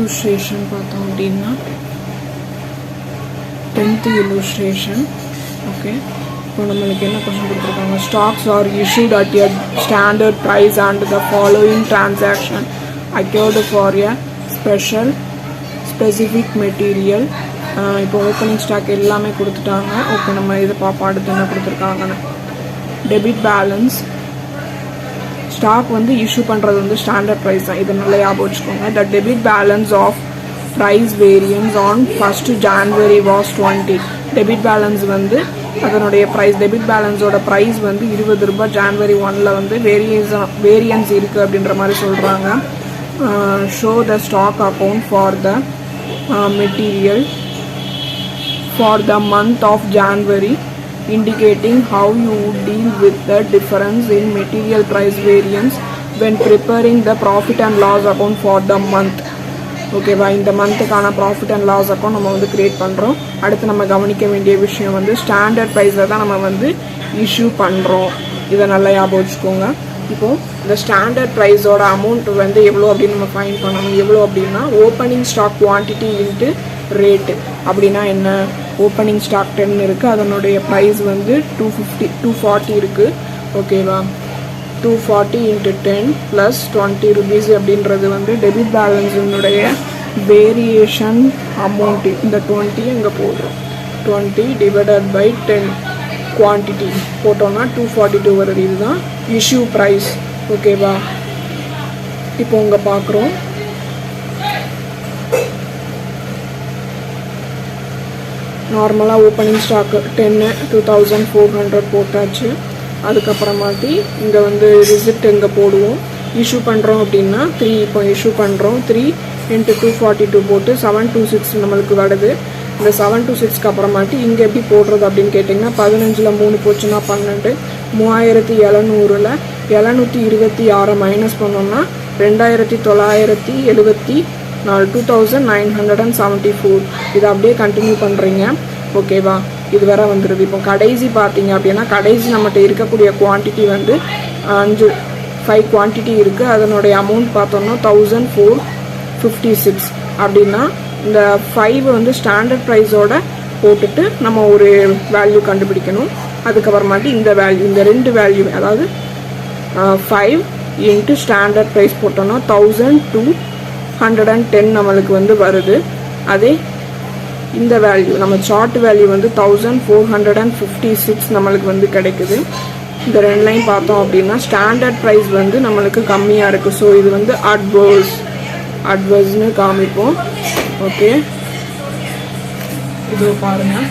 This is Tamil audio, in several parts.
illustration பார்த்தோம் அப்படின்னா 10th illustration. Okay, இப்போ நம்மளுக்கு என்ன கொஸ்டின் கொடுத்துருக்காங்க, stocks are issued at a standard price and the following transaction occurred for a specific material. இப்போ ஓப்பனிங் ஸ்டாக் எல்லாமே கொடுத்துட்டாங்க. ஓகே, நம்ம இதை பார்ப்போம். அடுத்து என்ன கொடுத்துருக்காங்கன்னு, டெபிட் பேலன்ஸ். ஸ்டாக் வந்து இஷ்யூ பண்ணுறது வந்து ஸ்டாண்டர்ட் ப்ரைஸ் தான், இது நல்லா ஞாபகம் வச்சுக்கோங்க. The debit balance of price variance on 1st January was 20. Debit balance வந்து அதனுடைய ப்ரைஸ், டெபிட் பேலன்ஸோட ப்ரைஸ் வந்து 20 ரூபாய். January 1 வந்து வேரியன்ஸ் இருக்குது அப்படின்ற மாதிரி சொல்கிறாங்க. Show the stock account for the material for the month of January, indicating how you would deal with the difference in material price variance when preparing the profit and loss account for the month. ஓகேவா, இந்த மந்த்துக்கான ப்ராஃபிட் அண்ட் லாஸ் அக்கௌண்ட் நம்ம வந்து கிரியேட் பண்ணுறோம். அடுத்து நம்ம கவனிக்க வேண்டிய விஷயம் வந்து ஸ்டாண்டர்ட் ப்ரைஸில் தான் நம்ம வந்து இஷ்யூ பண்ணுறோம். இதை நல்லா ஞாபகம் வச்சுக்கோங்க. இப்போது இந்த ஸ்டாண்டர்ட் ப்ரைஸோட அமௌண்ட் வந்து எவ்வளோ அப்படின்னு நம்ம ஃபைண்ட் பண்ணணும். எவ்வளோ அப்படின்னா opening stock quantity into rate. அப்படின்னா என்ன, ஓப்பனிங் ஸ்டாக் 10 இருக்குது, அதனுடைய ப்ரைஸ் வந்து 240 இருக்குது. ஓகேவா, 240 × 10 + 20 rupees அப்படின்றது வந்து டெபிட் பேலன்ஸினுடைய வேரியேஷன் அமௌண்ட்டு. இந்த 20 இங்கே போடுறோம். 20 ÷ 10 குவான்டிட்டி போட்டோம்னா 242 வருது. இதுதான் இஷ்யூ ப்ரைஸ். ஓகேவா, இப்போ இங்கே பார்க்குறோம். நார்மலாக ஓப்பனிங் ஸ்டாக்கு 10 2400 போட்டாச்சு. அதுக்கப்புறமாட்டி இங்கே வந்து ரிசிப்ட் எங்கே போடுவோம், இஷ்யூ பண்ணுறோம் அப்படின்னா 3. இப்போ இஷ்யூ பண்ணுறோம், 3 × 242 போட்டு 726 நம்மளுக்கு வருது. இந்த 726க்கு அப்புறமாட்டி இங்கே எப்படி போடுறது அப்படின்னு கேட்டிங்கன்னா, 15ல் 3 போச்சுன்னா 12, 3700ல் 726 மைனஸ் பண்ணோம்னா 2974, 2974. இதை அப்படியே கண்டினியூ பண்ணுறீங்க. ஓகேவா, இது வேற வந்துடுது. இப்போ கடைசி பார்த்தீங்க அப்படின்னா, கடைசி நம்மகிட்ட இருக்கக்கூடிய குவான்டிட்டி வந்து 5 குவான்டிட்டி இருக்குது. அதனுடைய அமௌண்ட் பார்த்தோம்னா 1456. அப்படின்னா இந்த 5 வந்து ஸ்டாண்டர்ட் ப்ரைஸோட போட்டுட்டு நம்ம ஒரு வேல்யூ கண்டுபிடிக்கணும். அதுக்கப்புறமாட்டி இந்த வேல்யூ, இந்த 2 வேல்யூ, அதாவது 5 × ஸ்டாண்டர்ட் ப்ரைஸ் போட்டோம்னா 1210 நம்மளுக்கு வந்து வருது. அதே இந்த வேல்யூ நம்ம சார்ட் வேல்யூ வந்து 1456 நம்மளுக்கு வந்து கிடைக்குது. இந்த 2 லைன் பார்த்தோம் அப்படின்னா ஸ்டாண்டர்ட் ப்ரைஸ் வந்து நம்மளுக்கு கம்மியாக இருக்குது. ஸோ இது வந்து அட்வர்ஸ்னு காமிப்போம். ஓகே, இது பாருங்கள்,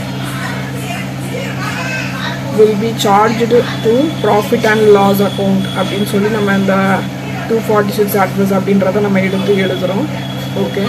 will be charged to profit and loss account அப்படின்னு சொல்லி நம்ம இந்த 246 அட்வர்ஸ் அப்படின்றத நம்ம எடுத்து எழுதுகிறோம். ஓகே,